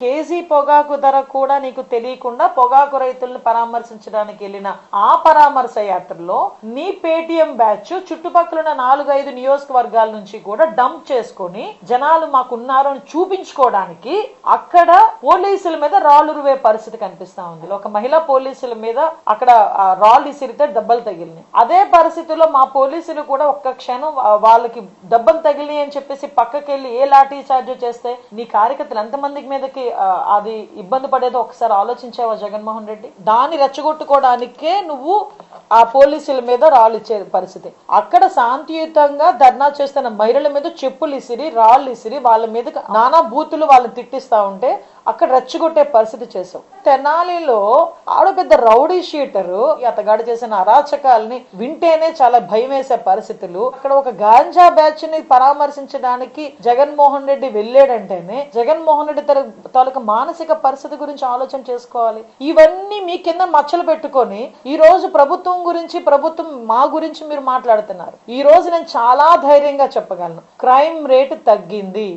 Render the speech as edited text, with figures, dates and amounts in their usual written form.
KG పొగాకు ధర కూడా నీకు తెలియకుండా పొగాకు రైతులను పరామర్శించడానికి వెళ్ళిన ఆ పరామర్శ యాత్రలో నీ పేటిఎం బ్యాచ్ చుట్టుపక్కల ఉన్న 4-5 నియోజకవర్గాల నుంచి కూడా డంప్ చేసుకొని జనాలు మాకున్నారు అని చూపించుకోవడానికి అక్కడ పోలీసుల మీద రాళ్లు రువే పరిస్థితి కనిపిస్తా ఉంది. ఒక మహిళా పోలీసుల మీద అక్కడ రాళ్ళు ఇసిరితే దెబ్బలు తగిలినాయి. అదే పరిస్థితిలో మా పోలీసులు కూడా ఒక్క క్షణం వాళ్ళకి దెబ్బలు తగిలినాయి అని చెప్పేసి పక్కకెళ్ళి ఏ లాఠీ చార్జ్ చేస్తే నీ కార్యకర్తలు ఎంతమందికి మీదకి అది ఇబ్బంది పడేదో ఒకసారి ఆలోచించావా జగన్మోహన్ రెడ్డి? దాన్ని రెచ్చగొట్టుకోవడానికే నువ్వు ఆ పోలీసుల మీద రాళ్ళు ఇచ్చే పరిస్థితి. అక్కడ శాంతియుతంగా ధర్నా చేస్తున్న మహిళల మీద చెప్పులు ఇసిరి రాళ్ళు ఇసిరి వాళ్ళ మీద నానా బూతులు వాళ్ళని తిట్టిస్తా ఉంటే అక్కడ రెచ్చగొట్టే పరిస్థితి చేసావు. తెనాలిలో ఆడ పెద్ద రౌడీ షీటరు అతగాడు చేసిన అరాచకాలని వింటేనే చాలా భయం వేసే పరిస్థితులు. అక్కడ ఒక గాంజా బ్యాచ్ ని పరామర్శించడానికి జగన్మోహన్ రెడ్డి వెళ్ళాడంటేనే జగన్మోహన్ రెడ్డి తాలూకు మానసిక పరిస్థితి గురించి ఆలోచన చేసుకోవాలి. ఇవన్నీ మీ కింద మచ్చలు పెట్టుకొని ఈ రోజు ప్రభుత్వం గురించి మా గురించి మీరు మాట్లాడుతున్నారు. ఈ రోజు నేను చాలా ధైర్యంగా చెప్పగలను, క్రైమ్ రేటు తగ్గింది.